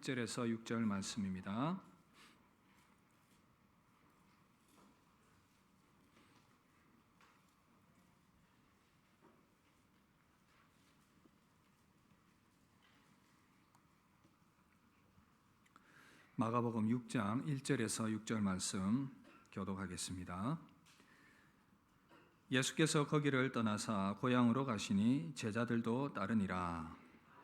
1절에서 6절 말씀입니다. 마가복음 6장 1절에서 6절 말씀 교독하겠습니다. 예수께서 거기를 떠나사 고향으로 가시니 제자들도 따르니라.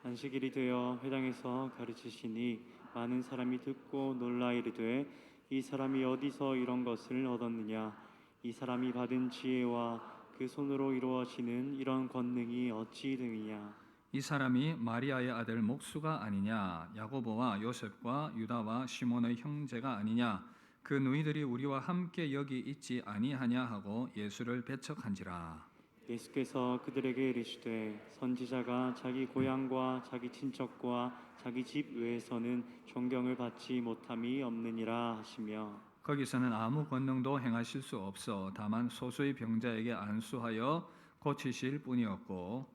안식일이 되어 회당에서 가르치시니 많은 사람이 듣고 놀라 이르되 이 사람이 어디서 이런 것을 얻었느냐? 이 사람이 받은 지혜와 그 손으로 이루어지는 이런 권능이 어찌 됨이냐? 이 사람이 마리아의 아들 목수가 아니냐? 야고보와 요셉과 유다와 시몬의 형제가 아니냐? 그 누이들이 우리와 함께 여기 있지 아니하냐 하고 예수를 배척한지라. 예수께서 그들에게 이르시되 선지자가 자기 고향과 자기 친척과 자기 집 외에서는 존경을 받지 못함이 없느니라 하시며 거기서는 아무 권능도 행하실 수 없어 다만 소수의 병자에게 안수하여 고치실 뿐이었고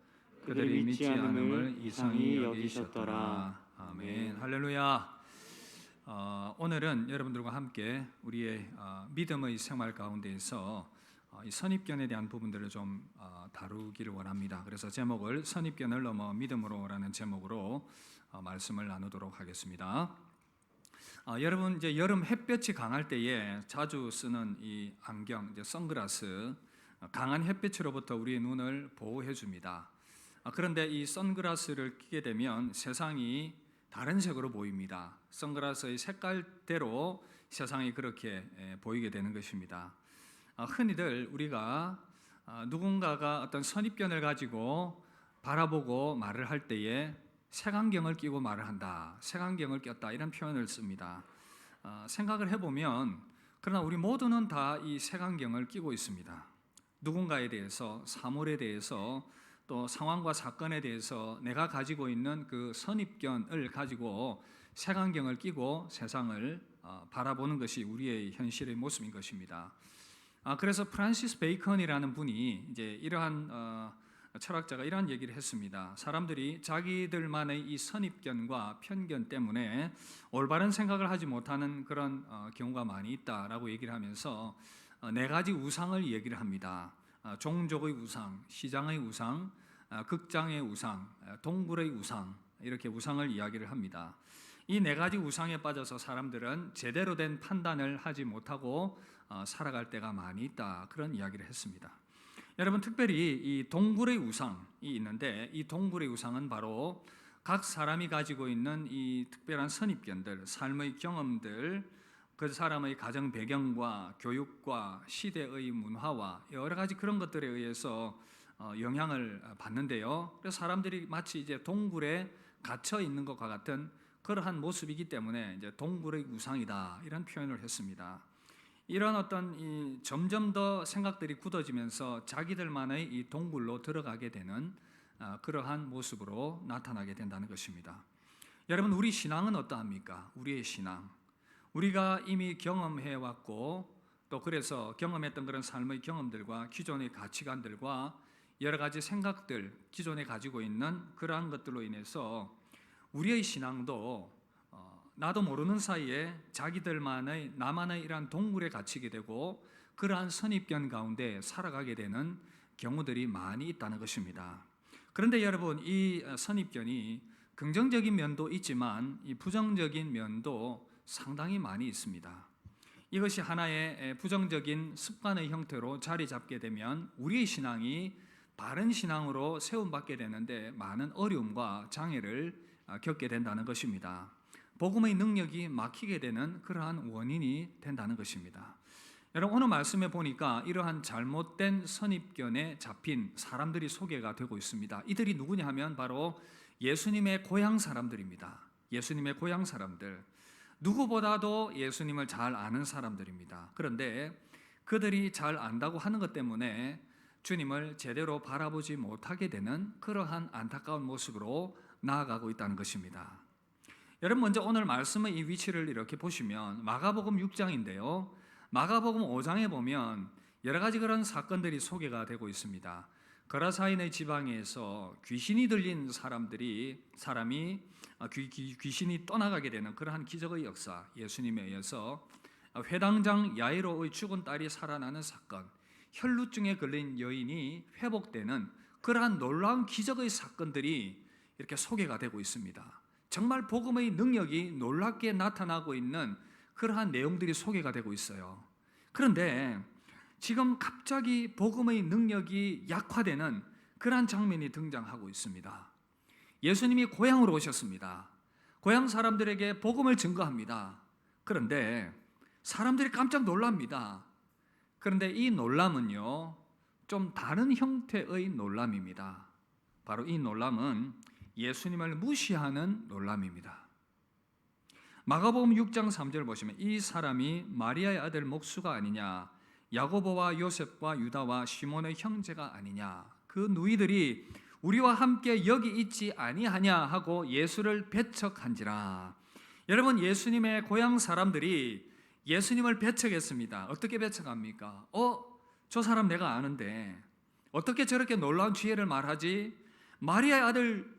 그들이 믿지 않음을 이상히 여기셨더라. 아멘. 할렐루야. 오늘은 여러분들과 함께 우리의 믿음의 생활 가운데에서 이 선입견에 대한 부분들을 좀 다루기를 원합니다. 그래서 제목을 선입견을 넘어 믿음으로라는 제목으로 말씀을 나누도록 하겠습니다. 여러분 이제 여름 햇볕이 강할 때에 자주 쓰는 이 안경, 이제 선글라스, 강한 햇빛으로부터 우리의 눈을 보호해 줍니다. 그런데 이 선글라스를 끼게 되면 세상이 다른 색으로 보입니다. 선글라스의 색깔대로 세상이 그렇게 보이게 되는 것입니다. 흔히들 우리가 누군가가 어떤 선입견을 가지고 바라보고 말을 할 때에 색안경을 끼고 말을 한다, 색안경을 꼈다 이런 표현을 씁니다. 생각을 해보면 그러나 우리 모두는 다 이 색안경을 끼고 있습니다. 누군가에 대해서, 사물에 대해서, 또 상황과 사건에 대해서 내가 가지고 있는 그 선입견을 가지고 색안경을 끼고 세상을 바라보는 것이 우리의 현실의 모습인 것입니다. 그래서 프란시스 베이컨이라는 분이 이제 이러한 철학자가 이러한 얘기를 했습니다. 사람들이 자기들만의 이 선입견과 편견 때문에 올바른 생각을 하지 못하는 그런 경우가 많이 있다라고 얘기를 하면서 네 가지 우상을 얘기를 합니다. 종족의 우상, 시장의 우상, 극장의 우상, 동굴의 우상, 이렇게 우상을 이야기를 합니다. 이 네 가지 우상에 빠져서 사람들은 제대로 된 판단을 하지 못하고 살아갈 때가 많이 있다, 그런 이야기를 했습니다. 여러분, 특별히 이 동굴의 우상이 있는데 이 동굴의 우상은 바로 각 사람이 가지고 있는 이 특별한 선입견들, 삶의 경험들, 그 사람의 가정 배경과 교육과 시대의 문화와 여러 가지 그런 것들에 의해서 영향을 받는데요. 그래서 사람들이 마치 이제 동굴에 갇혀 있는 것과 같은 그러한 모습이기 때문에 이제 동굴의 우상이다, 이런 표현을 했습니다. 이런 어떤 점점 더 생각들이 굳어지면서 자기들만의 이 동굴로 들어가게 되는 그러한 모습으로 나타나게 된다는 것입니다. 여러분, 우리 신앙은 어떠합니까? 우리의 신앙, 우리가 이미 경험해 왔고 또 그래서 경험했던 그런 삶의 경험들과 기존의 가치관들과 여러 가지 생각들, 기존에 가지고 있는 그러한 것들로 인해서 우리의 신앙도 나도 모르는 사이에 자기들만의, 나만의 이러한 동굴에 갇히게 되고 그러한 선입견 가운데 살아가게 되는 경우들이 많이 있다는 것입니다. 그런데 여러분, 이 선입견이 긍정적인 면도 있지만 이 부정적인 면도 상당히 많이 있습니다. 이것이 하나의 부정적인 습관의 형태로 자리 잡게 되면 우리의 신앙이 바른 신앙으로 세움받게 되는데 많은 어려움과 장애를 겪게 된다는 것입니다. 복음의 능력이 막히게 되는 그러한 원인이 된다는 것입니다. 여러분, 오늘 말씀에 보니까 이러한 잘못된 선입견에 잡힌 사람들이 소개가 되고 있습니다. 이들이 누구냐 하면 바로 예수님의 고향 사람들입니다. 예수님의 고향 사람들, 누구보다도 예수님을 잘 아는 사람들입니다. 그런데 그들이 잘 안다고 하는 것 때문에 주님을 제대로 바라보지 못하게 되는 그러한 안타까운 모습으로 나아가고 있다는 것입니다. 여러분, 먼저 오늘 말씀의 이 위치를 이렇게 보시면 마가복음 6장인데요. 마가복음 5장에 보면 여러 가지 그런 사건들이 소개가 되고 있습니다. 거라사인의 지방에서 귀신이 들린 사람이 귀신이 떠나가게 되는 그러한 기적의 역사, 예수님에 의해서 회당장 야이로의 죽은 딸이 살아나는 사건, 혈루증에 걸린 여인이 회복되는 그러한 놀라운 기적의 사건들이 이렇게 소개가 되고 있습니다. 정말 복음의 능력이 놀랍게 나타나고 있는 그러한 내용들이 소개가 되고 있어요. 그런데 지금 갑자기 복음의 능력이 약화되는 그러한 장면이 등장하고 있습니다. 예수님이 고향으로 오셨습니다. 고향 사람들에게 복음을 증거합니다. 그런데 사람들이 깜짝 놀랍니다. 그런데 이 놀람은요, 좀 다른 형태의 놀람입니다. 바로 이 놀람은 예수님을 무시하는 놀람입니다. 마가복음 6장 3절 보시면 이 사람이 마리아의 아들 목수가 아니냐, 야고보와 요셉과 유다와 시몬의 형제가 아니냐, 그 누이들이 우리와 함께 여기 있지 아니하냐 하고 예수를 배척한지라. 여러분, 예수님의 고향 사람들이 예수님을 배척했습니다. 어떻게 배척합니까? 저 사람 내가 아는데 어떻게 저렇게 놀라운 지혜를 말하지? 마리아의 아들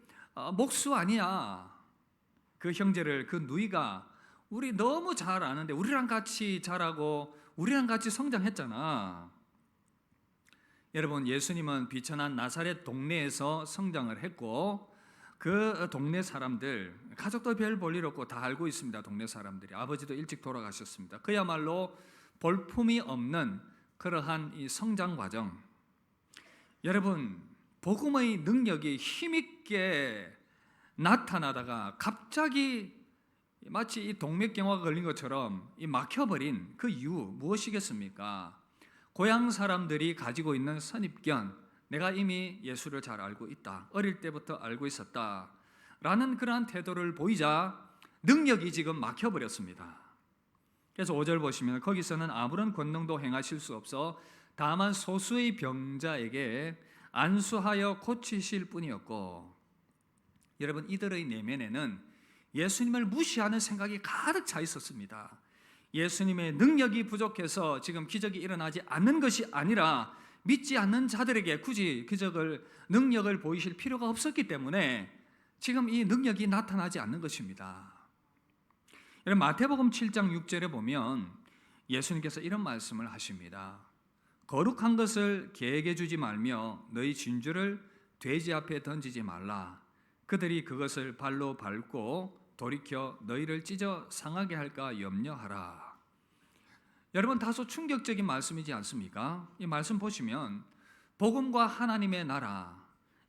목수 아니야. 그 형제를, 그 누이가 우리 너무 잘 아는데, 우리랑 같이 자라고 우리랑 같이 성장했잖아. 여러분, 예수님은 비천한 나사렛 동네에서 성장을 했고, 그 동네 사람들, 가족도 별 볼 일 없고 다 알고 있습니다. 동네 사람들이. 아버지도 일찍 돌아가셨습니다. 그야말로 볼품이 없는 그러한 이 성장 과정. 여러분, 복음의 능력이 힘있게 나타나다가 갑자기 마치 이 동맥경화가 걸린 것처럼 이 막혀버린 그 이유 무엇이겠습니까? 고향 사람들이 가지고 있는 선입견, 내가 이미 예수를 잘 알고 있다, 어릴 때부터 알고 있었다 라는 그러한 태도를 보이자 능력이 지금 막혀버렸습니다. 그래서 5절 보시면 거기서는 아무런 권능도 행하실 수 없어 다만 소수의 병자에게 안수하여 고치실 뿐이었고, 여러분, 이들의 내면에는 예수님을 무시하는 생각이 가득 차 있었습니다. 예수님의 능력이 부족해서 지금 기적이 일어나지 않는 것이 아니라 믿지 않는 자들에게 굳이 능력을 보이실 필요가 없었기 때문에 지금 이 능력이 나타나지 않는 것입니다. 여러분, 마태복음 7장 6절에 보면 예수님께서 이런 말씀을 하십니다. 거룩한 것을 개에게 주지 말며 너희 진주를 돼지 앞에 던지지 말라. 그들이 그것을 발로 밟고 돌이켜 너희를 찢어 상하게 할까 염려하라. 여러분, 다소 충격적인 말씀이지 않습니까? 이 말씀 보시면 복음과 하나님의 나라,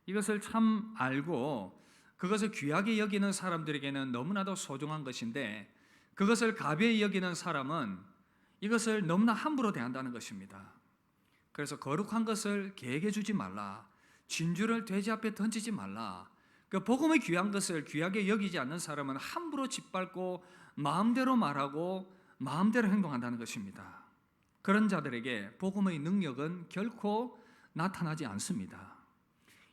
이것을 참 알고 그것을 귀하게 여기는 사람들에게는 너무나도 소중한 것인데, 그것을 가벼이 여기는 사람은 이것을 너무나 함부로 대한다는 것입니다. 그래서 거룩한 것을 개에게 주지 말라, 진주를 돼지 앞에 던지지 말라. 그 복음의 귀한 것을 귀하게 여기지 않는 사람은 함부로 짓밟고 마음대로 말하고 마음대로 행동한다는 것입니다. 그런 자들에게 복음의 능력은 결코 나타나지 않습니다.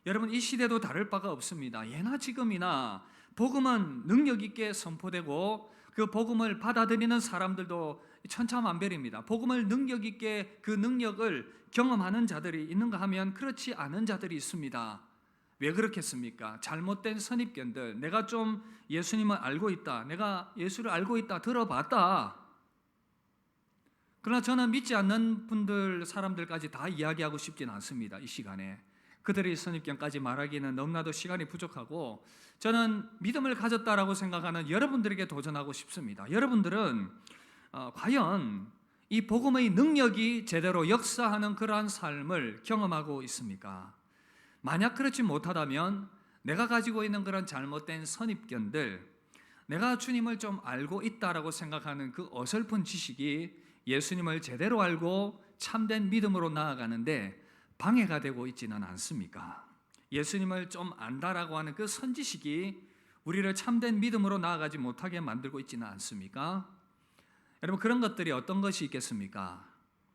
여러분, 이 시대도 다를 바가 없습니다. 예나 지금이나 복음은 능력 있게 선포되고 그 복음을 받아들이는 사람들도 천차만별입니다. 복음을 능력 있게 그 능력을 경험하는 자들이 있는가 하면 그렇지 않은 자들이 있습니다. 왜 그렇겠습니까? 잘못된 선입견들, 내가 좀 예수님을 알고 있다, 내가 예수를 알고 있다, 들어봤다. 그러나 저는 믿지 않는 사람들까지 다 이야기하고 싶지는 않습니다. 이 시간에 그들의 선입견까지 말하기는 너무나도 시간이 부족하고, 저는 믿음을 가졌다라고 생각하는 여러분들에게 도전하고 싶습니다. 여러분들은 과연 이 복음의 능력이 제대로 역사하는 그러한 삶을 경험하고 있습니까? 만약 그렇지 못하다면 내가 가지고 있는 그런 잘못된 선입견들, 내가 주님을 좀 알고 있다라고 생각하는 그 어설픈 지식이 예수님을 제대로 알고 참된 믿음으로 나아가는데 방해가 되고 있지는 않습니까? 예수님을 좀 안다라고 하는 그 선지식이 우리를 참된 믿음으로 나아가지 못하게 만들고 있지는 않습니까? 여러분, 그런 것들이 어떤 것이 있겠습니까?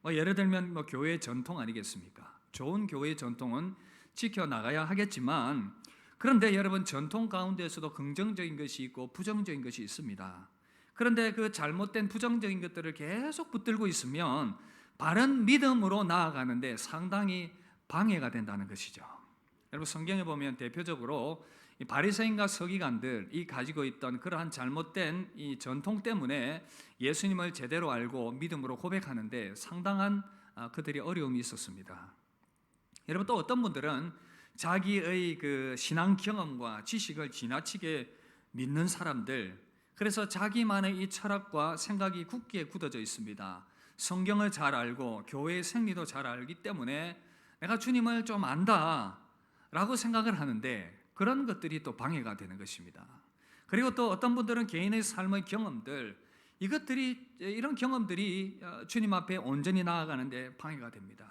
예를 들면 교회의 전통 아니겠습니까? 좋은 교회의 전통은 지켜나가야 하겠지만, 그런데 여러분, 전통 가운데에서도 긍정적인 것이 있고 부정적인 것이 있습니다. 그런데 그 잘못된 부정적인 것들을 계속 붙들고 있으면 바른 믿음으로 나아가는데 상당히 방해가 된다는 것이죠. 여러분 성경에 보면 대표적으로 이 바리새인과 서기관들이 가지고 있던 그러한 잘못된 이 전통 때문에 예수님을 제대로 알고 믿음으로 고백하는데 상당한 그들이 어려움이 있었습니다. 여러분 또 어떤 분들은 자기의 그 신앙 경험과 지식을 지나치게 믿는 사람들, 그래서 자기만의 이 철학과 생각이 굳게 굳어져 있습니다. 성경을 잘 알고 교회의 생리도 잘 알기 때문에 내가 주님을 좀 안다 라고 생각을 하는데 그런 것들이 또 방해가 되는 것입니다. 그리고 또 어떤 분들은 개인의 삶의 경험들, 이런 경험들이 주님 앞에 온전히 나아가는데 방해가 됩니다.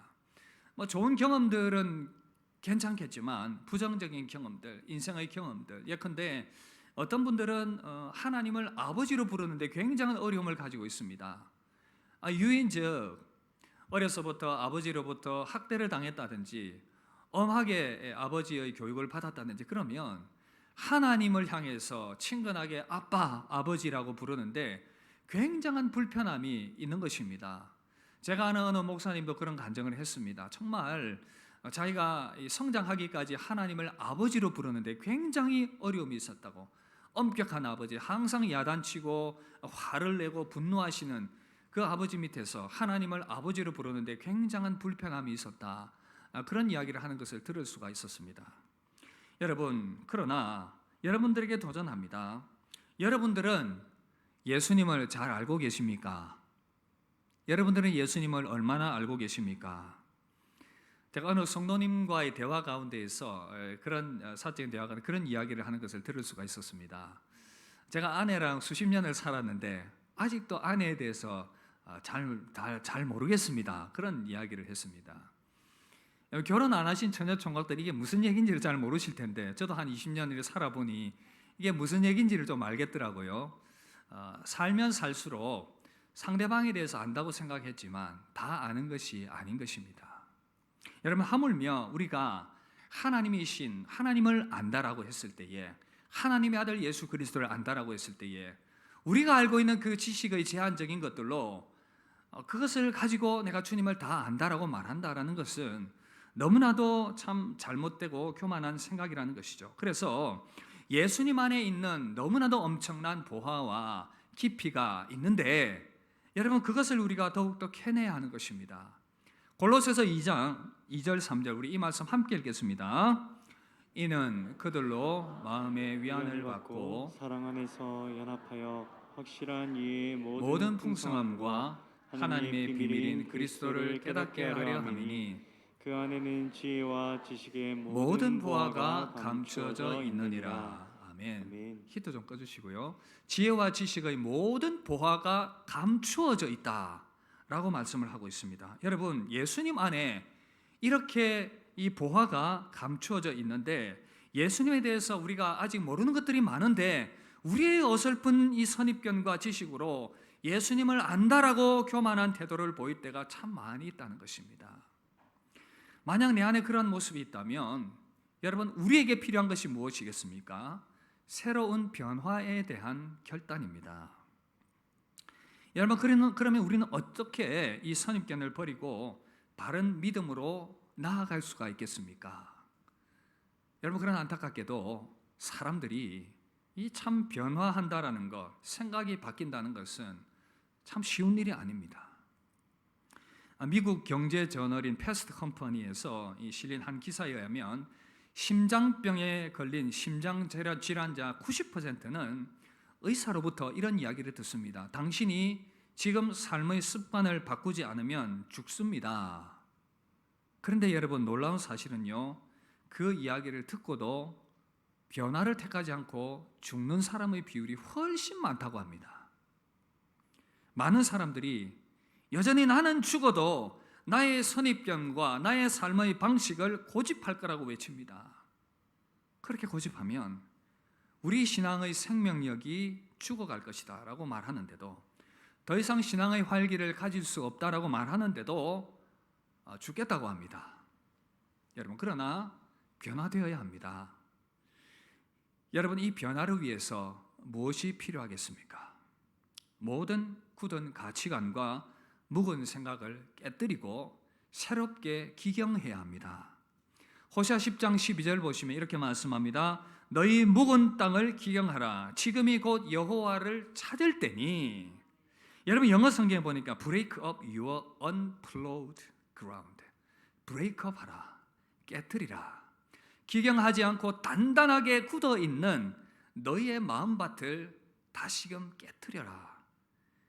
뭐 좋은 경험들은 괜찮겠지만 부정적인 경험들, 인생의 경험들, 예컨대 어떤 분들은 하나님을 아버지로 부르는데 굉장한 어려움을 가지고 있습니다. 유인즉 어려서부터 아버지로부터 학대를 당했다든지 엄하게 아버지의 교육을 받았다든지 그러면 하나님을 향해서 친근하게 아빠, 아버지라고 부르는데 굉장한 불편함이 있는 것입니다. 제가 아는 어느 목사님도 그런 간증을 했습니다. 정말 자기가 성장하기까지 하나님을 아버지로 부르는데 굉장히 어려움이 있었다고. 엄격한 아버지, 항상 야단치고 화를 내고 분노하시는 그 아버지 밑에서 하나님을 아버지로 부르는데 굉장한 불편함이 있었다. 그런 이야기를 하는 것을 들을 수가 있었습니다. 여러분, 그러나 여러분들에게 도전합니다. 여러분들은 예수님을 잘 알고 계십니까? 여러분들은 예수님을 얼마나 알고 계십니까? 제가 어느 성도님과의 대화 가운데에서 그런 사적인 대화 가운데 그런 이야기를 하는 것을 들을 수가 있었습니다. 제가 아내랑 수십 년을 살았는데 아직도 아내에 대해서 잘 모르겠습니다. 그런 이야기를 했습니다. 결혼 안 하신 처녀 총각들이 이게 무슨 얘기인지를 잘 모르실 텐데 저도 한 20년을 살아보니 이게 무슨 얘기인지를 좀 알겠더라고요. 살면 살수록 상대방에 대해서 안다고 생각했지만 다 아는 것이 아닌 것입니다. 여러분 하물며 우리가 하나님이신 하나님을 안다라고 했을 때에, 하나님의 아들 예수 그리스도를 안다라고 했을 때에 우리가 알고 있는 그 지식의 제한적인 것들로 그것을 가지고 내가 주님을 다 안다라고 말한다라는 것은 너무나도 참 잘못되고 교만한 생각이라는 것이죠. 그래서 예수님 안에 있는 너무나도 엄청난 보화와 깊이가 있는데 여러분 그것을 우리가 더욱더 캐내야 하는 것입니다. 골로새서 2장 2절 3절 우리 이 말씀 함께 읽겠습니다. 이는 그들로 마음의 위안을 받고 사랑 안에서 연합하여 확실한 이의 모든 풍성함과 하나님의 비밀인 그리스도를 깨닫게 하려 함이니 그 안에는 지혜와 지식의 모든 보화가 감추어져 있느니라. 아멘. 아멘. 히트 좀 꺼주시고요. 지혜와 지식의 모든 보화가 감추어져 있다라고 말씀을 하고 있습니다. 여러분 예수님 안에 이렇게 이 보화가 감추어져 있는데 예수님에 대해서 우리가 아직 모르는 것들이 많은데 우리의 어설픈 이 선입견과 지식으로 예수님을 안다라고 교만한 태도를 보일 때가 참 많이 있다는 것입니다. 만약 내 안에 그런 모습이 있다면 여러분 우리에게 필요한 것이 무엇이겠습니까? 새로운 변화에 대한 결단입니다. 여러분 그러면 우리는 어떻게 이 선입견을 버리고 바른 믿음으로 나아갈 수가 있겠습니까? 여러분 그런 안타깝게도 사람들이 이 참 변화한다라는 것, 생각이 바뀐다는 것은 참 쉬운 일이 아닙니다. 미국 경제 저널인 패스트 컴퍼니에서 실린 한 기사에 의하면 심장병에 걸린 심장 질환자 90%는 의사로부터 이런 이야기를 듣습니다. 당신이 지금 삶의 습관을 바꾸지 않으면 죽습니다. 그런데 여러분 놀라운 사실은요, 그 이야기를 듣고도 변화를 택하지 않고 죽는 사람의 비율이 훨씬 많다고 합니다. 많은 사람들이 여전히 나는 죽어도 나의 선입견과 나의 삶의 방식을 고집할 거라고 외칩니다. 그렇게 고집하면 우리 신앙의 생명력이 죽어갈 것이다 라고 말하는데도, 더 이상 신앙의 활기를 가질 수 없다라고 말하는데도 죽겠다고 합니다. 여러분 그러나 변화되어야 합니다. 여러분 이 변화를 위해서 무엇이 필요하겠습니까? 모든 굳은 가치관과 묵은 생각을 깨뜨리고 새롭게 기경해야 합니다. 호세아 10장 12절 보시면 이렇게 말씀합니다. 너희 묵은 땅을 기경하라. 지금이 곧 여호와를 찾을 때니. 여러분 영어 성경에 보니까 break up your unplowed ground. break up 하라. 깨트리라. 기경하지 않고 단단하게 굳어 있는 너희의 마음밭을 다시금 깨트려라.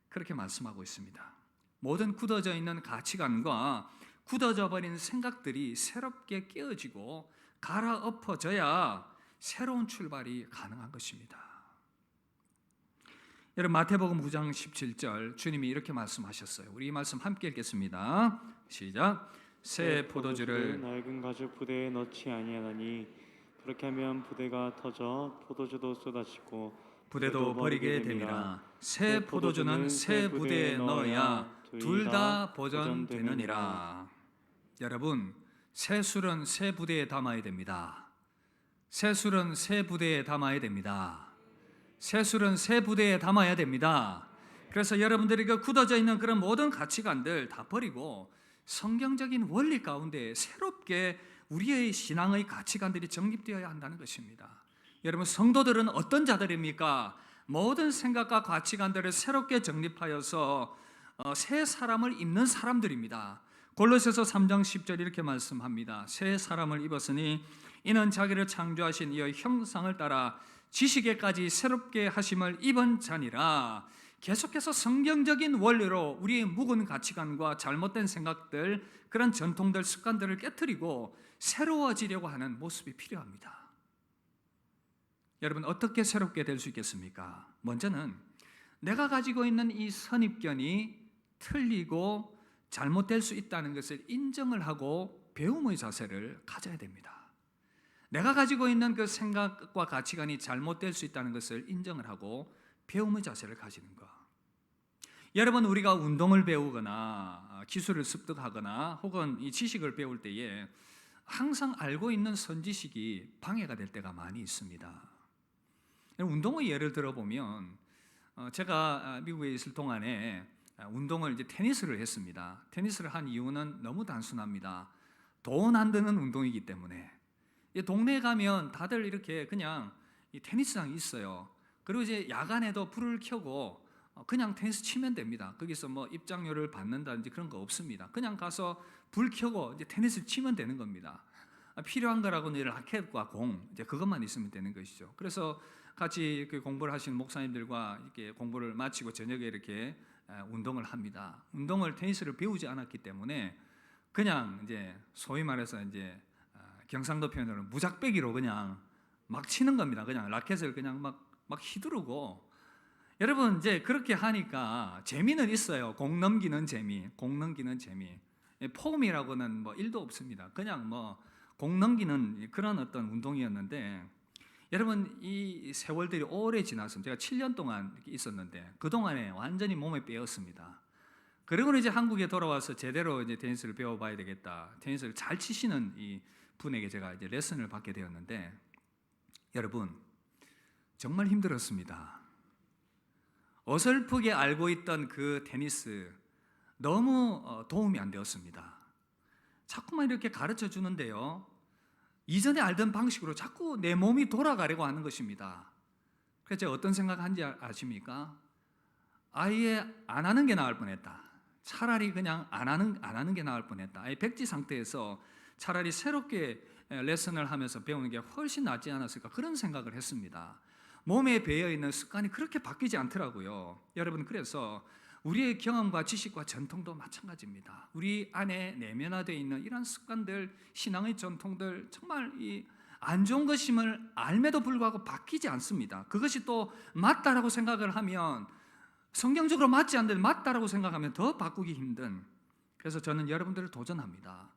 그렇게 말씀하고 있습니다. 모든 굳어져 있는 가치관과 굳어져 버린 생각들이 새롭게 깨어지고 갈아엎어져야 새로운 출발이 가능한 것입니다. 여러분 마태복음 9장 17절 주님이 이렇게 말씀하셨어요. 우리 이 말씀 함께 읽겠습니다. 시작. 새 포도주를 낡은 가죽 부대에 넣지 아니하나니 그렇게 하면 부대가 터져 포도주도 쏟아지고 부대도 버리게 됨이라. 새 포도주는 새 부대에 넣어야 둘 다 보존되느니라. 여러분 새 술은 새 부대에 담아야 됩니다. 새 술은 새 부대에 담아야 됩니다. 새 술은 새 부대에 담아야 됩니다. 그래서 여러분들이 그 굳어져 있는 그런 모든 가치관들 다 버리고 성경적인 원리 가운데 새롭게 우리의 신앙의 가치관들이 정립되어야 한다는 것입니다. 여러분 성도들은 어떤 자들입니까? 모든 생각과 가치관들을 새롭게 정립하여서 새 사람을 입는 사람들입니다. 골로새서 3장 10절 이렇게 말씀합니다. 새 사람을 입었으니 이는 자기를 창조하신 이의 형상을 따라 지식에까지 새롭게 하심을 입은 자니라. 계속해서 성경적인 원리로 우리의 묵은 가치관과 잘못된 생각들, 그런 전통들, 습관들을 깨트리고 새로워지려고 하는 모습이 필요합니다. 여러분 어떻게 새롭게 될 수 있겠습니까? 먼저는 내가 가지고 있는 이 선입견이 틀리고 잘못될 수 있다는 것을 인정을 하고 배움의 자세를 가져야 됩니다. 내가 가지고 있는 그 생각과 가치관이 잘못될 수 있다는 것을 인정을 하고 배움의 자세를 가지는 것. 여러분 우리가 운동을 배우거나 기술을 습득하거나 혹은 이 지식을 배울 때에 항상 알고 있는 선지식이 방해가 될 때가 많이 있습니다. 운동의 예를 들어보면 제가 미국에 있을 동안에 운동을 이제 테니스를 했습니다. 테니스를 한 이유는 너무 단순합니다. 돈 안 드는 운동이기 때문에. 동네에 가면 다들 이렇게 그냥 이 테니스장이 있어요. 그리고 이제 야간에도 불을 켜고 그냥 테니스 치면 됩니다. 거기서 뭐 입장료를 받는다든지 그런 거 없습니다. 그냥 가서 불 켜고 이제 테니스 치면 되는 겁니다. 필요한 거라고는 라켓과 공 이제 그것만 있으면 되는 것이죠. 그래서 같이 그 공부를 하시는 목사님들과 이렇게 공부를 마치고 저녁에 이렇게 운동을 합니다. 운동을 테니스를 배우지 않았기 때문에 그냥 이제 소위 말해서 이제 경상도 표현으로 무작배기로 그냥 막 치는 겁니다. 그냥 라켓을 그냥 막 휘두르고. 여러분 이제 그렇게 하니까 재미는 있어요. 공 넘기는 재미, 공 넘기는 재미. 폼이라고는 뭐 1도 없습니다. 그냥 뭐 공 넘기는 그런 어떤 운동이었는데 여러분 이 세월들이 오래 지났습니다. 제가 7년 동안 있었는데 그 동안에 완전히 몸에 빼었습니다. 그리고 이제 한국에 돌아와서 제대로 이제 테니스를 배워봐야 되겠다. 테니스를 잘 치시는 이 분에게 제가 이제 레슨을 받게 되었는데 여러분 정말 힘들었습니다. 어설프게 알고 있던 그 테니스 너무 도움이 안 되었습니다. 자꾸만 이렇게 가르쳐 주는데요. 이전에 알던 방식으로 자꾸 내 몸이 돌아가려고 하는 것입니다. 그래서 제가 어떤 생각한지 아십니까? 아예 안 하는 게 나을 뻔했다. 차라리 그냥 안 하는 게 나을 뻔했다. 아예 백지 상태에서 차라리 새롭게 레슨을 하면서 배우는 게 훨씬 낫지 않았을까 그런 생각을 했습니다. 몸에 배어있는 습관이 그렇게 바뀌지 않더라고요. 여러분 그래서 우리의 경험과 지식과 전통도 마찬가지입니다. 우리 안에 내면화되어 있는 이런 습관들, 신앙의 전통들 정말 이 안 좋은 것임을 알매도 불구하고 바뀌지 않습니다. 그것이 또 맞다라고 생각을 하면 성경적으로 맞지 않는데 맞다라고 생각하면 더 바꾸기 힘든. 그래서 저는 여러분들을 도전합니다.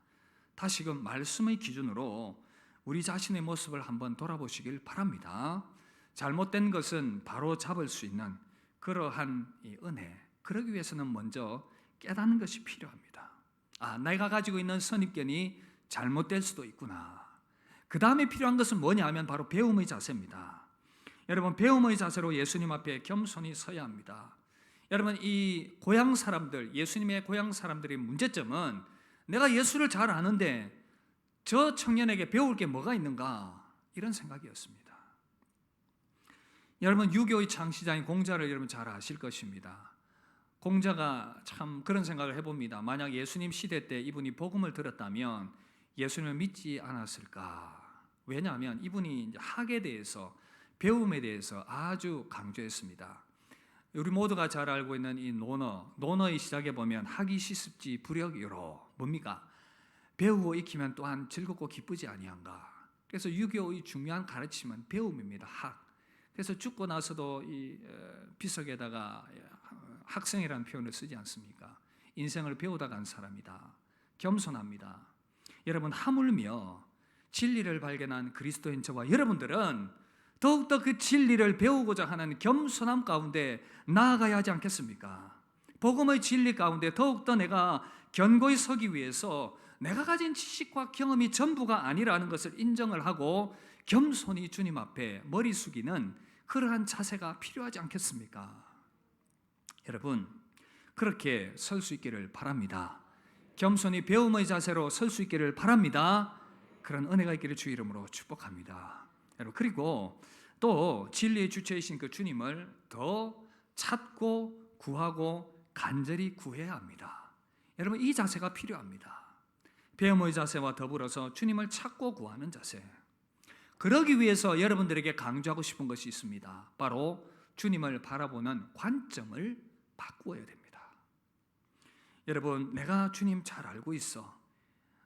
다시금 말씀의 기준으로 우리 자신의 모습을 한번 돌아보시길 바랍니다. 잘못된 것은 바로 잡을 수 있는 그러한 이 은혜, 그러기 위해서는 먼저 깨닫는 것이 필요합니다. 내가 가지고 있는 선입견이 잘못될 수도 있구나. 그 다음에 필요한 것은 뭐냐 하면 바로 배움의 자세입니다. 여러분 배움의 자세로 예수님 앞에 겸손히 서야 합니다. 여러분 이 고향 사람들, 예수님의 고향 사람들의 문제점은 내가 예수를 잘 아는데 저 청년에게 배울 게 뭐가 있는가? 이런 생각이었습니다. 여러분, 유교의 창시자인 공자를 여러분 잘 아실 것입니다. 공자가 참 그런 생각을 해봅니다. 만약 예수님 시대 때 이분이 복음을 들었다면 예수님을 믿지 않았을까? 왜냐하면 이분이 이제 학에 대해서, 배움에 대해서 아주 강조했습니다. 우리 모두가 잘 알고 있는 이 논어의 시작에 보면 학이 시습지 불역이로, 뭡니까? 배우고 익히면 또한 즐겁고 기쁘지 아니한가. 그래서 유교의 중요한 가르침은 배움입니다. 학. 그래서 죽고 나서도 이 비석에다가 학생이라는 표현을 쓰지 않습니까? 인생을 배우다 간 사람이다. 겸손합니다. 여러분, 하물며 진리를 발견한 그리스도인 저와 여러분들은 더욱더 그 진리를 배우고자 하는 겸손함 가운데 나아가야 하지 않겠습니까? 복음의 진리 가운데 더욱더 내가 견고히 서기 위해서 내가 가진 지식과 경험이 전부가 아니라는 것을 인정을 하고 겸손히 주님 앞에 머리 숙이는 그러한 자세가 필요하지 않겠습니까? 여러분, 그렇게 설 수 있기를 바랍니다. 겸손히 배움의 자세로 설 수 있기를 바랍니다. 그런 은혜가 있기를 주 이름으로 축복합니다. 여러분, 그리고 또 진리의 주체이신 그 주님을 더 찾고 구하고 간절히 구해야 합니다. 여러분, 이 자세가 필요합니다. 배움의 자세와 더불어서 주님을 찾고 구하는 자세. 그러기 위해서 여러분들에게 강조하고 싶은 것이 있습니다. 바로 주님을 바라보는 관점을 바꾸어야 됩니다. 여러분, 내가 주님 잘 알고 있어,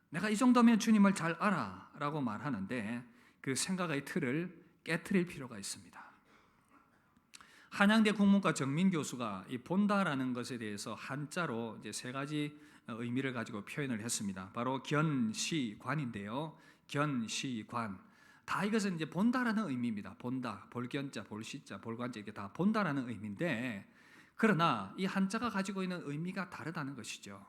내가 이 정도면 주님을 잘 알아 라고 말하는데 그 생각의 틀을 깨트릴 필요가 있습니다. 한양대 국문과 정민 교수가 이 본다라는 것에 대해서 한자로 이제 세 가지 의미를 가지고 표현을 했습니다. 바로 견시관인데요. 견시관. 다 이것은 이제 본다라는 의미입니다. 본다, 볼견자, 볼시자, 볼관자, 이게 다 본다라는 의미인데, 그러나 이 한자가 가지고 있는 의미가 다르다는 것이죠.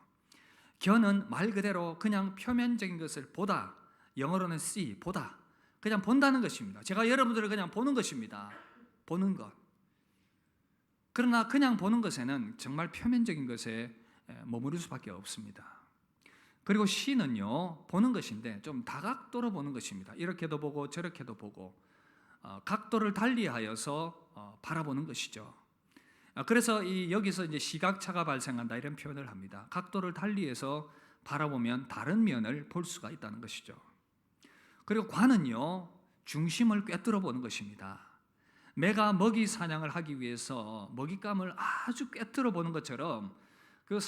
견은 말 그대로 그냥 표면적인 것을 보다, 영어로는 see, 보다, 그냥 본다는 것입니다. 제가 여러분들을 그냥 보는 것입니다. 보는 것. 그러나 그냥 보는 것에는 정말 표면적인 것에 머무를 수밖에 없습니다. 그리고 시는요, 보는 것인데 좀 다각도로 보는 것입니다. 이렇게도 보고 저렇게도 보고 각도를 달리하여서 바라보는 것이죠. 그래서 여기서 이제 시각차가 발생한다 이런 표현을 합니다. 각도를 달리해서 바라보면 다른 면을 볼 수가 있다는 것이죠. 그리고 관은요, 중심을 꿰뚫어 보는 것입니다. 매가 먹이 사냥을 하기 위해서 먹잇감을 아주 꿰뚫어 보는 것처럼 그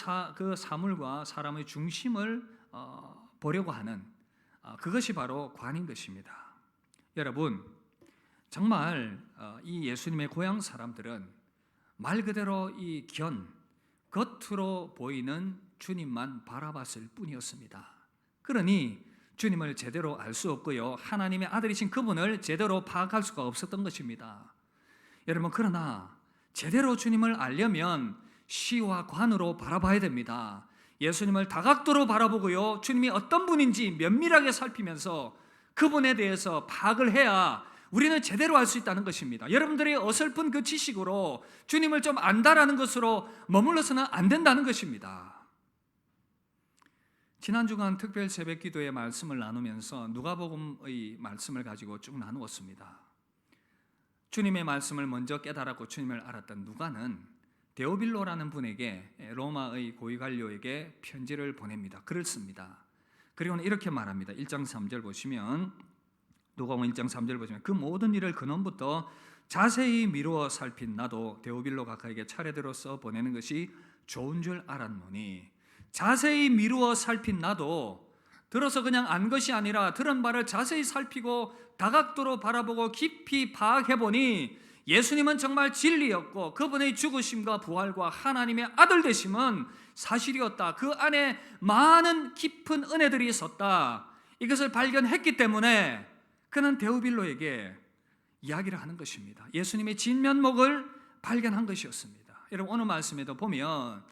사물과 사람의 중심을 보려고 하는 그것이 바로 관인 것입니다. 여러분, 정말 이 예수님의 고향 사람들은 말 그대로 이 겉으로 보이는 주님만 바라봤을 뿐이었습니다. 그러니 주님을 제대로 알 수 없고요, 하나님의 아들이신 그분을 제대로 파악할 수가 없었던 것입니다. 여러분, 그러나 제대로 주님을 알려면 시와 관으로 바라봐야 됩니다. 예수님을 다각도로 바라보고요, 주님이 어떤 분인지 면밀하게 살피면서 그분에 대해서 파악을 해야 우리는 제대로 알 수 있다는 것입니다. 여러분들이 어설픈 그 지식으로 주님을 좀 안다라는 것으로 머물러서는 안 된다는 것입니다. 지난 주간 특별 새벽 기도의 말씀을 나누면서 누가복음의 말씀을 가지고 쭉 나누었습니다. 주님의 말씀을 먼저 깨달았고 주님을 알았던 누가는 데오빌로라는 분에게, 로마의 고위관료에게 편지를 보냅니다. 글을 씁니다. 그리고는 이렇게 말합니다. 1장 3절 보시면, 누가복음 1장 3절 보시면, 그 모든 일을 근원부터 자세히 미루어 살핀 나도 데오빌로 각하에게 차례대로 써 보내는 것이 좋은 줄 알았노니. 자세히 미루어 살핀 나도 들어서 그냥 안 것이 아니라 들은 바를 자세히 살피고 다각도로 바라보고 깊이 파악해보니 예수님은 정말 진리였고 그분의 죽으심과 부활과 하나님의 아들 되심은 사실이었다. 그 안에 많은 깊은 은혜들이 있었다. 이것을 발견했기 때문에 그는 데오빌로에게 이야기를 하는 것입니다. 예수님의 진면목을 발견한 것이었습니다. 여러분, 오늘 말씀에도 보면,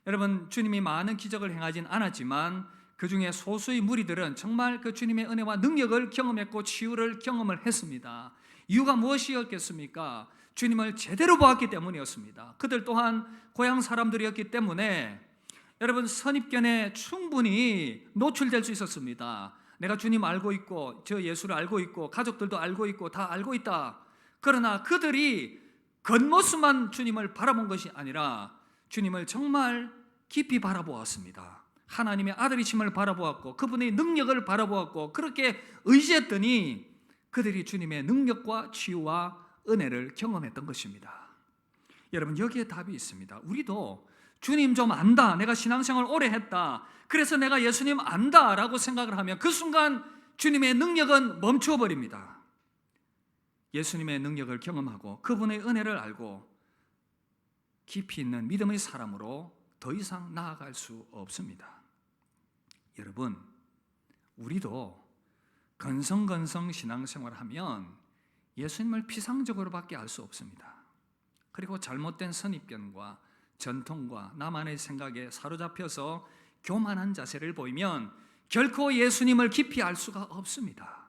여러분, 주님이 많은 기적을 행하진 않았지만 그 중에 소수의 무리들은 정말 그 주님의 은혜와 능력을 경험했고 치유를 경험을 했습니다. 이유가 무엇이었겠습니까? 주님을 제대로 보았기 때문이었습니다. 그들 또한 고향 사람들이었기 때문에 여러분, 선입견에 충분히 노출될 수 있었습니다. 내가 주님 알고 있고 저 예수를 알고 있고 가족들도 알고 있고 다 알고 있다. 그러나 그들이 겉모습만 주님을 바라본 것이 아니라 주님을 정말 깊이 바라보았습니다. 하나님의 아들이심을 바라보았고 그분의 능력을 바라보았고 그렇게 의지했더니 그들이 주님의 능력과 치유와 은혜를 경험했던 것입니다. 여러분, 여기에 답이 있습니다. 우리도 주님 좀 안다, 내가 신앙생활 오래 했다, 그래서 내가 예수님 안다 라고 생각을 하면 그 순간 주님의 능력은 멈춰버립니다. 예수님의 능력을 경험하고 그분의 은혜를 알고 깊이 있는 믿음의 사람으로 더 이상 나아갈 수 없습니다. 여러분, 우리도 건성건성 신앙생활을 하면 예수님을 피상적으로밖에 알 수 없습니다. 그리고 잘못된 선입견과 전통과 나만의 생각에 사로잡혀서 교만한 자세를 보이면 결코 예수님을 깊이 알 수가 없습니다.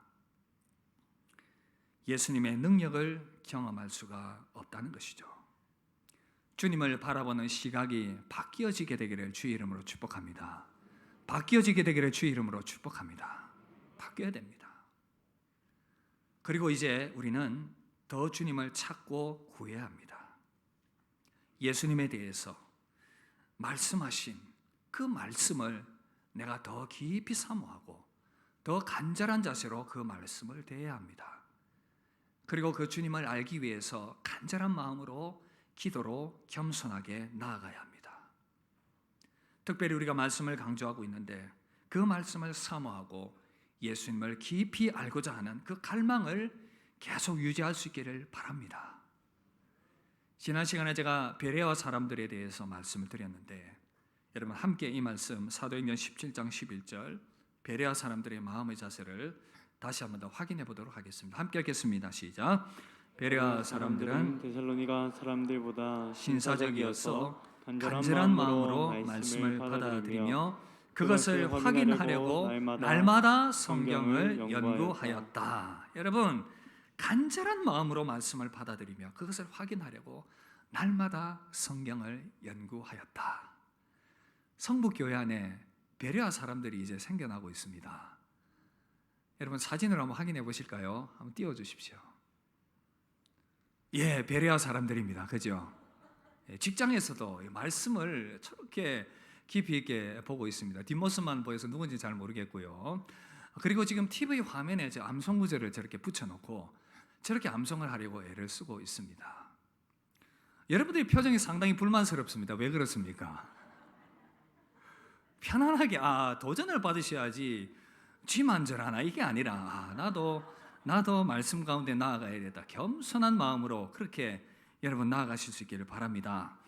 예수님의 능력을 경험할 수가 없다는 것이죠. 주님을 바라보는 시각이 바뀌어지게 되기를 주의 이름으로 축복합니다. 바뀌어지게 되기를 주의 이름으로 축복합니다. 바뀌어야 됩니다. 그리고 이제 우리는 더 주님을 찾고 구해야 합니다. 예수님에 대해서 말씀하신 그 말씀을 내가 더 깊이 사모하고 더 간절한 자세로 그 말씀을 대해야 합니다. 그리고 그 주님을 알기 위해서 간절한 마음으로 기도로 겸손하게 나아가야 합니다. 특별히 우리가 말씀을 강조하고 있는데 그 말씀을 사모하고 예수님을 깊이 알고자 하는 그 갈망을 계속 유지할 수 있기를 바랍니다. 지난 시간에 제가 베레아 사람들에 대해서 말씀을 드렸는데 여러분, 함께 이 말씀 사도행전 17장 11절 베레아 사람들의 마음의 자세를 다시 한번 더 확인해 보도록 하겠습니다. 함께 읽겠습니다. 시작. 베레아 사람들은 데살로니가 사람들보다 신사적이어서 간절한 마음으로 말씀을 받아들이며 그것을 확인하려고 날마다 성경을 연구하였다. 여러분, 간절한 마음으로 말씀을 받아들이며 그것을 확인하려고 날마다 성경을 연구하였다. 성북교회 안에 베레아 사람들이 이제 생겨나고 있습니다. 여러분, 사진을 한번 확인해 보실까요? 한번 띄워주십시오. 예, 베레아 사람들입니다. 그죠? 직장에서도 말씀을 저렇게 깊이 있게 보고 있습니다. 뒷모습만 보여서 누군지 잘 모르겠고요. 그리고 지금 TV 화면에 암송 구절을 저렇게 붙여놓고 저렇게 암송을 하려고 애를 쓰고 있습니다. 여러분들의 표정이 상당히 불만스럽습니다. 왜 그렇습니까? 편안하게 도전을 받으셔야지 지만절하나 이게 아니라 나도 말씀 가운데 나아가야 되다. 겸손한 마음으로 그렇게 여러분 나아가실 수 있기를 바랍니다.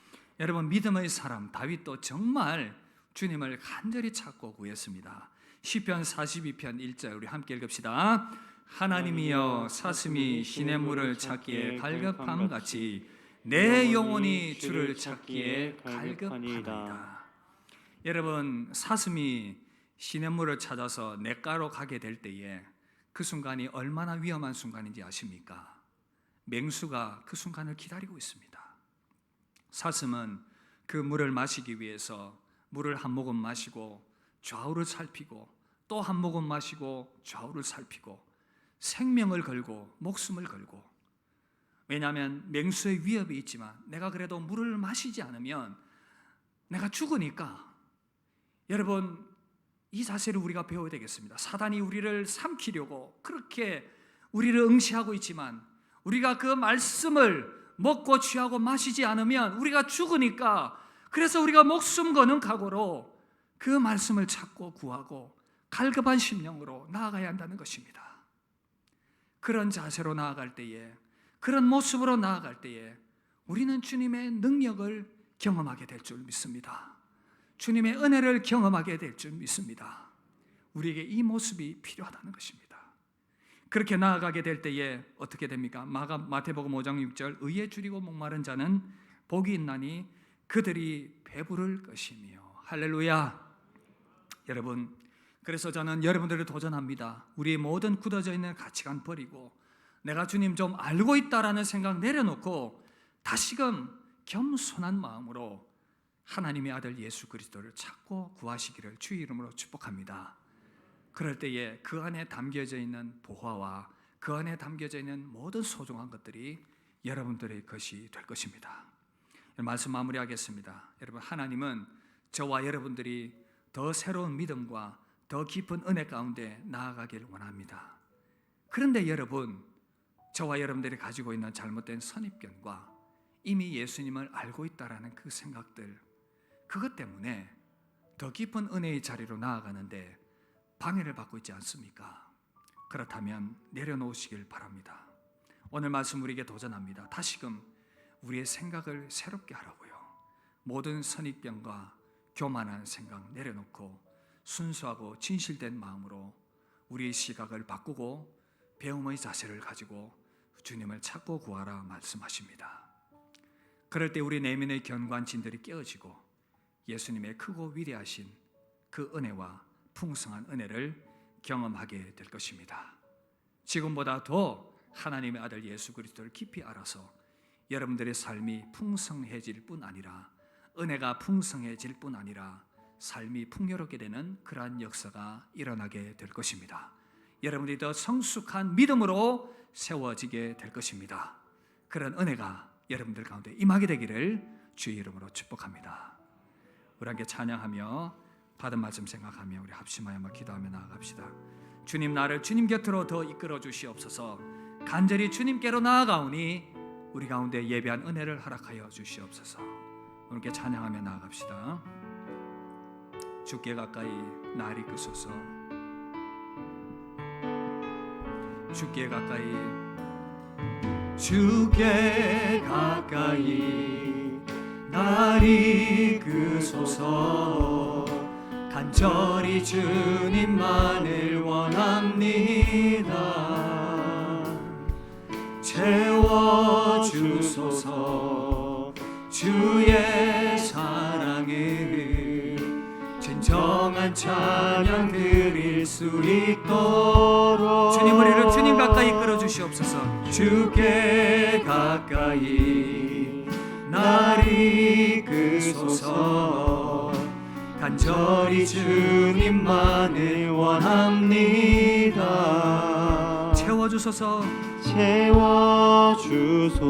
여러분, 믿음의 사람 다윗도 정말 주님을 간절히 찾고 구했습니다. 시편 42편 1절 우리 함께 읽읍시다. 하나님이여, 사슴이 시냇물을 찾기에 갈급함같이 내 영혼이 주를 찾기에 갈급하나이다. 여러분, 사슴이 시냇물을 찾아서 냇가로 가게 될 때에 그 순간이 얼마나 위험한 순간인지 아십니까? 맹수가 그 순간을 기다리고 있습니다. 사슴은 그 물을 마시기 위해서 물을 한 모금 마시고 좌우를 살피고 또 한 모금 마시고 좌우를 살피고 생명을 걸고 목숨을 걸고, 왜냐하면 맹수의 위협이 있지만 내가 그래도 물을 마시지 않으면 내가 죽으니까. 여러분, 이 자세를 우리가 배워야 되겠습니다. 사단이 우리를 삼키려고 그렇게 우리를 응시하고 있지만 우리가 그 말씀을 먹고 취하고 마시지 않으면 우리가 죽으니까, 그래서 우리가 목숨 거는 각오로 그 말씀을 찾고 구하고 갈급한 심령으로 나아가야 한다는 것입니다. 그런 자세로 나아갈 때에, 그런 모습으로 나아갈 때에 우리는 주님의 능력을 경험하게 될 줄 믿습니다. 주님의 은혜를 경험하게 될 줄 믿습니다. 우리에게 이 모습이 필요하다는 것입니다. 그렇게 나아가게 될 때에 어떻게 됩니까? 마태복음 5장 6절 의에 줄이고 목마른 자는 복이 있나니 그들이 배부를 것이며. 할렐루야. 여러분, 그래서 저는 여러분들을 도전합니다. 우리의 모든 굳어져 있는 가치관 버리고 내가 주님 좀 알고 있다라는 생각 내려놓고 다시금 겸손한 마음으로 하나님의 아들 예수 그리스도를 찾고 구하시기를 주의 이름으로 축복합니다. 그럴 때에 그 안에 담겨져 있는 보화와 그 안에 담겨져 있는 모든 소중한 것들이 여러분들의 것이 될 것입니다. 말씀 마무리하겠습니다. 여러분, 하나님은 저와 여러분들이 더 새로운 믿음과 더 깊은 은혜 가운데 나아가길 원합니다. 그런데 여러분, 저와 여러분들이 가지고 있는 잘못된 선입견과 이미 예수님을 알고 있다라는 그 생각들, 그것 때문에 더 깊은 은혜의 자리로 나아가는데 방해를 받고 있지 않습니까? 그렇다면 내려놓으시길 바랍니다. 오늘 말씀 우리에게 도전합니다. 다시금 우리의 생각을 새롭게 하라고요. 모든 선입견과 교만한 생각 내려놓고 순수하고 진실된 마음으로 우리의 시각을 바꾸고 배움의 자세를 가지고 주님을 찾고 구하라 말씀하십니다. 그럴 때 우리 내면의 견고한진들이 깨어지고 예수님의 크고 위대하신 그 은혜와 풍성한 은혜를 경험하게 될 것입니다. 지금보다 더 하나님의 아들 예수 그리스도를 깊이 알아서 여러분들의 삶이 풍성해질 뿐 아니라 은혜가 풍성해질 뿐 아니라 삶이 풍요롭게 되는 그러한 역사가 일어나게 될 것입니다. 여러분들이 더 성숙한 믿음으로 세워지게 될 것입니다. 그런 은혜가 여러분들 가운데 임하게 되기를 주의 이름으로 축복합니다. 우리 함께 찬양하며 받은 말씀 생각하며 우리 합심하여 한번 기도하며 나아갑시다. 주님, 나를 주님 곁으로 더 이끌어 주시옵소서. 간절히 주님께로 나아가오니 우리 가운데 예배한 은혜를 허락하여 주시옵소서. 함께 찬양하며 나아갑시다. 주께 가까이 날 이끄소서. 주께 가까이, 주께 가까이 날 이끄소서. 간절히 주님만을 원합니다. 채워주소서. 주의 사랑을 진정한 찬양 드릴 수 있도록 주님, 우리를 주님 가까이 이끌어 주시옵소서. 주께 가까이 날 이끄소서. 간절히 주님만을 원합니다. 채워주소서.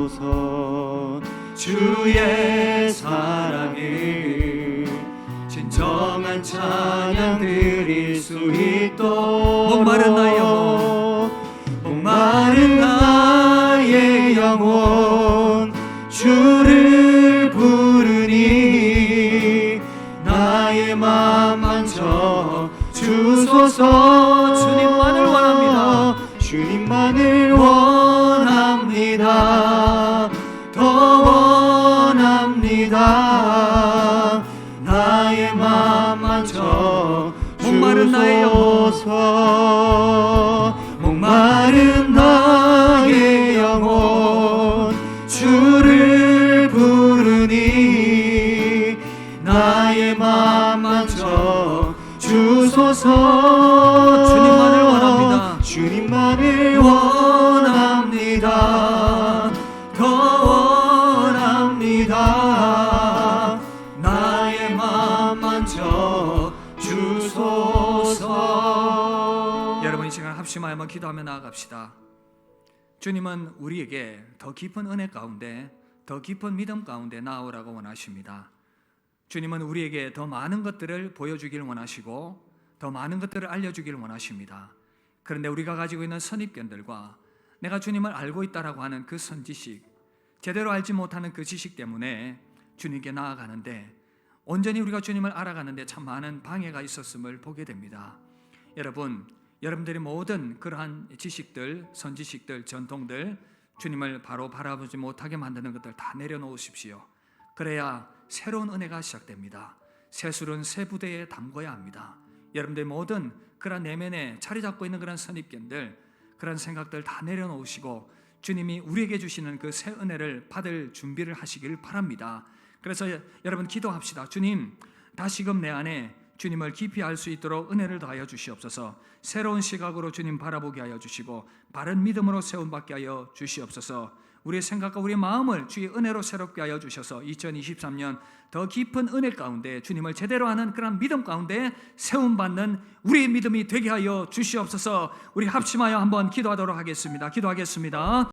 채워주소서. 주의 사랑을 진정한 찬양 드릴 수 있도록 목마른 나의 영혼, 목마른 나의 영혼 주를 부르니 나의 맘 만져 주소서. 주님만을 원합니다. 주님만을 원합니다. 더 원합니다. 나의 맘 만져 목마른 나의 영혼, 목마른 나의 영혼 주를 부르니 나의 맘 만져 주소서. 주님만을 원합니다. 주님만을 원합니다. 더 원합니다. 나의 맘 만져 주소서. 여러분, 이 시간 합심하여 한번 기도하며 나아갑시다. 주님은 우리에게 더 깊은 은혜 가운데, 더 깊은 믿음 가운데 나아오라고 원하십니다. 주님은 우리에게 더 많은 것들을 보여주길 원하시고 더 많은 것들을 알려주길 원하십니다. 그런데 우리가 가지고 있는 선입견들과 내가 주님을 알고 있다라고 하는 그 선지식, 제대로 알지 못하는 그 지식 때문에 주님께 나아가는데, 온전히 우리가 주님을 알아가는데 참 많은 방해가 있었음을 보게 됩니다. 여러분들의 모든 그러한 지식들, 선지식들, 전통들, 주님을 바로 바라보지 못하게 만드는 것들 다 내려놓으십시오. 그래야 새로운 은혜가 시작됩니다. 새 술은 새 부대에 담궈야 합니다. 여러분들의 모든 그런 내면에 자리 잡고 있는 그런 선입견들, 그런 생각들 다 내려놓으시고 주님이 우리에게 주시는 그 새 은혜를 받을 준비를 하시길 바랍니다. 그래서 여러분 기도합시다. 주님, 다시금 내 안에 주님을 깊이 알 수 있도록 은혜를 더하여 주시옵소서. 새로운 시각으로 주님 바라보게 하여 주시고 바른 믿음으로 세움받게 하여 주시옵소서. 우리의 생각과 우리의 마음을 주의 은혜로 새롭게 하여 주셔서 2023년 더 깊은 은혜 가운데 주님을 제대로 아는 그런 믿음 가운데 세움받는 우리의 믿음이 되게 하여 주시옵소서. 우리 합심하여 한번 기도하도록 하겠습니다. 기도하겠습니다.